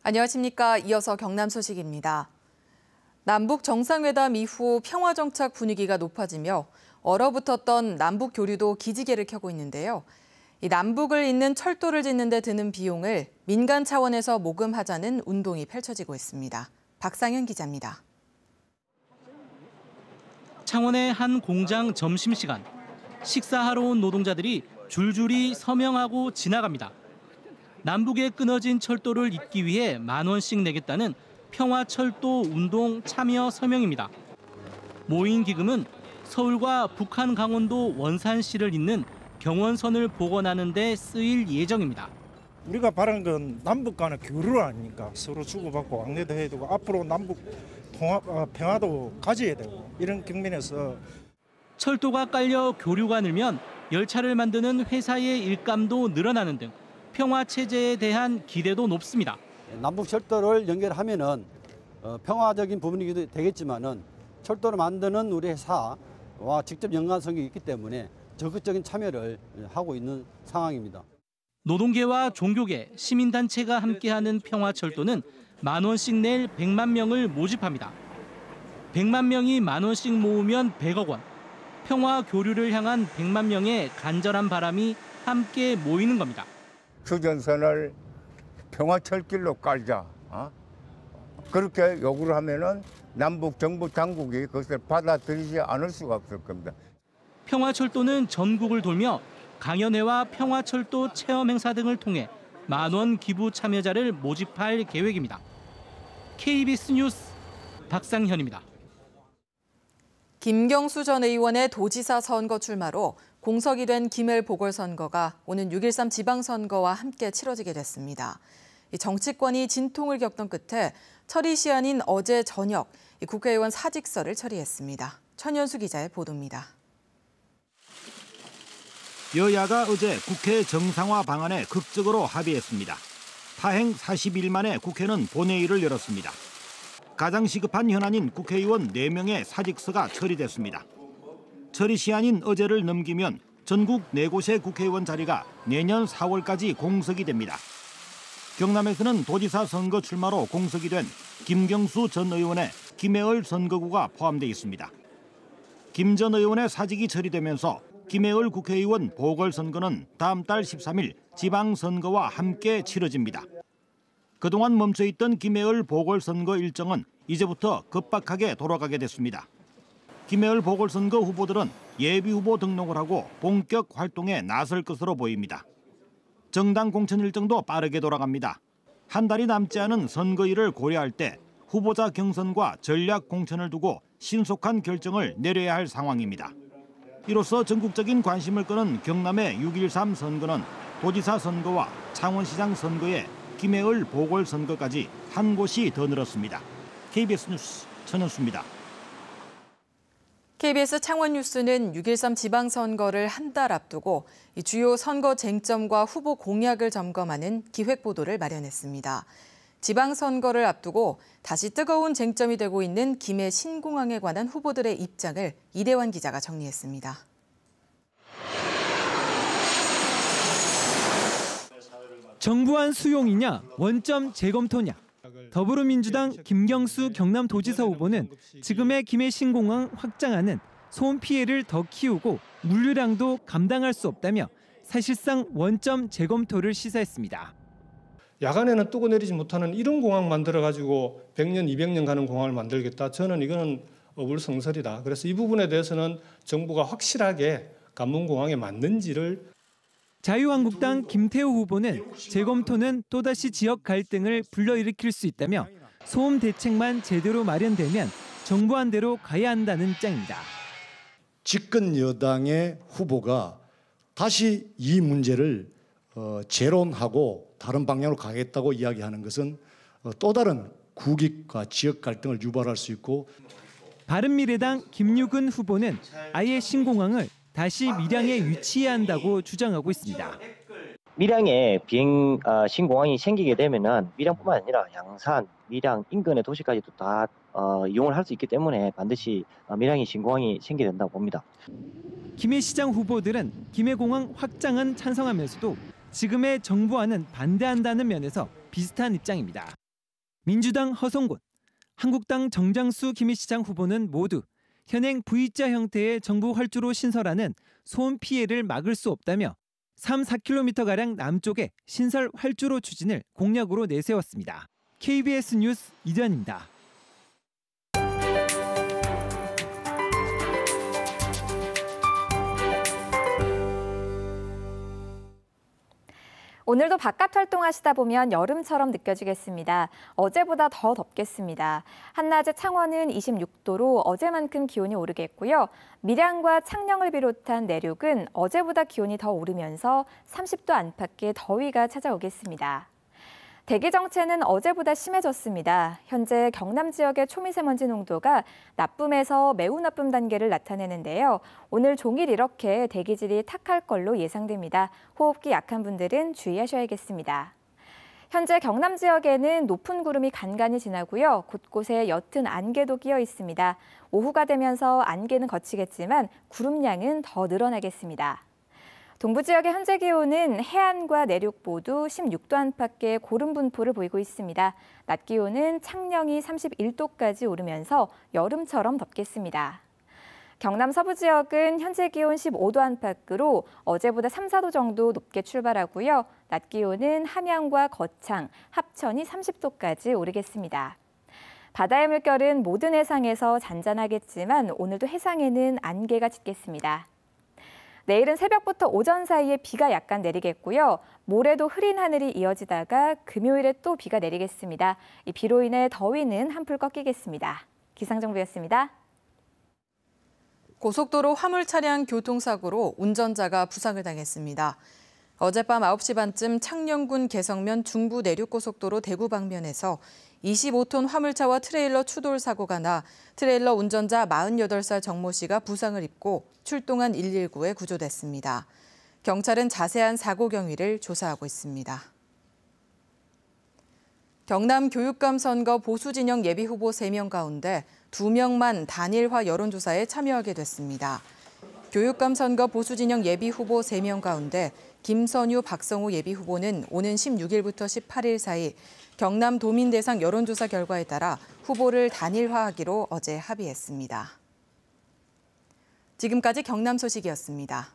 안녕하십니까. 이어서 경남 소식입니다. 남북 정상회담 이후 평화정착 분위기가 높아지며 얼어붙었던 남북 교류도 기지개를 켜고 있는데요. 이 남북을 잇는 철도를 짓는 데 드는 비용을 민간 차원에서 모금하자는 운동이 펼쳐지고 있습니다. 박상현 기자입니다. 창원의 한 공장 점심시간. 식사하러 온 노동자들이 줄줄이 서명하고 지나갑니다. 남북에 끊어진 철도를 잇기 위해 10,000원씩 내겠다는 평화철도 운동 참여 서명입니다. 모인 기금은 서울과 북한 강원도 원산시를 잇는 경원선을 복원하는 데 쓰일 예정입니다. 우리가 바라는 건 남북 간의 교류 아닙니까? 서로 주고받고 왕래도 해야 되고 앞으로 남북 통합, 평화도 가져야 되고 이런 국면에서 철도가 깔려 교류가 늘면 열차를 만드는 회사의 일감도 늘어나는 등 평화 체제에 대한 기대도 높습니다. 남북 철도를 연결하면은 평화적인 부분이기도 되겠지만은 철도를 만드는 우리 회사와 직접 연관성이 있기 때문에 적극적인 참여를 하고 있는 상황입니다. 노동계와 종교계, 시민단체가 함께하는 평화철도는 10,000원씩 낼 100만 명을 모집합니다. 100만 명이 10,000원씩 모으면 100억 원. 평화 교류를 향한 100만 명의 간절한 바람이 함께 모이는 겁니다. 휴전선을 평화철길로 깔자. 그렇게 요구를 하면은 남북 정부 당국이 그것을 받아들이지 않을 수가 없을 겁니다. 평화철도는 전국을 돌며 강연회와 평화철도 체험 행사 등을 통해 10,000원 기부 참여자를 모집할 계획입니다. KBS 뉴스 박상현입니다. 김경수 전 의원의 도지사 선거 출마로 공석이 된 김해을 보궐선거가 오는 6.13 지방선거와 함께 치러지게 됐습니다. 정치권이 진통을 겪던 끝에 처리 시한인 어제 저녁 국회의원 사직서를 처리했습니다. 천연수 기자의 보도입니다. 여야가 어제 국회 정상화 방안에 극적으로 합의했습니다. 파행 40일 만에 국회는 본회의를 열었습니다. 가장 시급한 현안인 국회의원 4명의 사직서가 처리됐습니다. 처리 시한인 어제를 넘기면 전국 4곳의 국회의원 자리가 내년 4월까지 공석이 됩니다. 경남에서는 도지사 선거 출마로 공석이 된 김경수 전 의원의 김해을 선거구가 포함되어 있습니다. 김 전 의원의 사직이 처리되면서 김해을 국회의원 보궐선거는 다음 달 13일 지방선거와 함께 치러집니다. 그동안 멈춰있던 김해을 보궐선거 일정은 이제부터 급박하게 돌아가게 됐습니다. 김해을 보궐선거 후보들은 예비후보 등록을 하고 본격 활동에 나설 것으로 보입니다. 정당 공천 일정도 빠르게 돌아갑니다. 한 달이 남지 않은 선거일을 고려할 때 후보자 경선과 전략 공천을 두고 신속한 결정을 내려야 할 상황입니다. 이로써 전국적인 관심을 끄는 경남의 6.13 선거는 도지사 선거와 창원시장 선거에 김해을 보궐선거까지 한 곳이 더 늘었습니다. KBS 뉴스 천연수입니다. KBS 창원 뉴스는 6.13 지방선거를 한 달 앞두고 주요 선거 쟁점과 후보 공약을 점검하는 기획보도를 마련했습니다. 지방선거를 앞두고 다시 뜨거운 쟁점이 되고 있는 김해 신공항에 관한 후보들의 입장을 이대환 기자가 정리했습니다. 정부안 수용이냐, 원점 재검토냐. 더불어민주당 김경수 경남도지사 후보는 지금의 김해 신공항 확장하는 소음 피해를 더 키우고 물류량도 감당할 수 없다며 사실상 원점 재검토를 시사했습니다. 야간에는 뜨고 내리지 못하는 이런 공항 만들어가지고 100년, 200년 가는 공항을 만들겠다. 저는 이거는 어불성설이다. 그래서 이 부분에 대해서는 정부가 확실하게 관문공항에 맞는지를. 자유한국당 김태우 후보는 재검토는 또다시 지역 갈등을 불러일으킬 수 있다며 소음 대책만 제대로 마련되면 정부안대로 가야 한다는 입장입니다. 집권 여당의 후보가 다시 이 문제를 재론하고 다른 방향으로 가겠다고 이야기하는 것은 또 다른 국익과 지역 갈등을 유발할 수 있고. 바른미래당 김유근 후보는 아예 신공항을 다시 밀양에 유치해야 한다고 주장하고 있습니다. 밀양에 신공항이 생기게 되면은 밀양뿐만 아니라 양산, 밀양 인근의 도시까지도 다 이용을 할 수 있기 때문에 반드시 밀양에 신공항이 생기게 된다고 봅니다. 김해시장 후보들은 김해공항 확장은 찬성하면서도 지금의 정부와는 반대한다는 면에서 비슷한 입장입니다. 민주당 허성곤, 한국당 정장수 김희시장 후보는 모두 현행 V자 형태의 정부 활주로 신설하는 소음 피해를 막을 수 없다며 3-4km가량 남쪽에 신설 활주로 추진을 공약으로 내세웠습니다. KBS 뉴스 이전입니다. 오늘도 바깥 활동하시다 보면 여름처럼 느껴지겠습니다. 어제보다 더 덥겠습니다. 한낮에 창원은 26도로 어제만큼 기온이 오르겠고요. 밀양과 창녕을 비롯한 내륙은 어제보다 기온이 더 오르면서 30도 안팎의 더위가 찾아오겠습니다. 대기 정체는 어제보다 심해졌습니다. 현재 경남 지역의 초미세먼지 농도가 나쁨에서 매우 나쁨 단계를 나타내는데요. 오늘 종일 이렇게 대기질이 탁할 걸로 예상됩니다. 호흡기 약한 분들은 주의하셔야겠습니다. 현재 경남 지역에는 높은 구름이 간간히 지나고요. 곳곳에 옅은 안개도 끼어 있습니다. 오후가 되면서 안개는 걷히겠지만 구름량은 더 늘어나겠습니다. 동부 지역의 현재 기온은 해안과 내륙 모두 16도 안팎의 고름 분포를 보이고 있습니다. 낮 기온은 창녕이 31도까지 오르면서 여름처럼 덥겠습니다. 경남 서부 지역은 현재 기온 15도 안팎으로 어제보다 3-4도 정도 높게 출발하고요. 낮 기온은 함양과 거창, 합천이 30도까지 오르겠습니다. 바다의 물결은 모든 해상에서 잔잔하겠지만 오늘도 해상에는 안개가 짙겠습니다. 내일은 새벽부터 오전 사이에 비가 약간 내리겠고요. 모레도 흐린 하늘이 이어지다가 금요일에 또 비가 내리겠습니다. 이 비로 인해 더위는 한풀 꺾이겠습니다. 기상정보였습니다. 고속도로 화물 차량 교통사고로 운전자가 부상을 당했습니다. 어젯밤 9시 반쯤 창녕군 개성면 중부 내륙고속도로 대구 방면에서 25톤 화물차와 트레일러 추돌 사고가 나 트레일러 운전자 48살 정모 씨가 부상을 입고 출동한 119에 구조됐습니다. 경찰은 자세한 사고 경위를 조사하고 있습니다. 경남 교육감 선거 보수 진영 예비후보 3명 가운데 2명만 단일화 여론조사에 참여하게 됐습니다. 교육감 선거 보수 진영 예비후보 3명 가운데 김선유, 박성호 예비후보는 오는 16일부터 18일 사이 경남 도민 대상 여론조사 결과에 따라 후보를 단일화하기로 어제 합의했습니다. 지금까지 경남 소식이었습니다.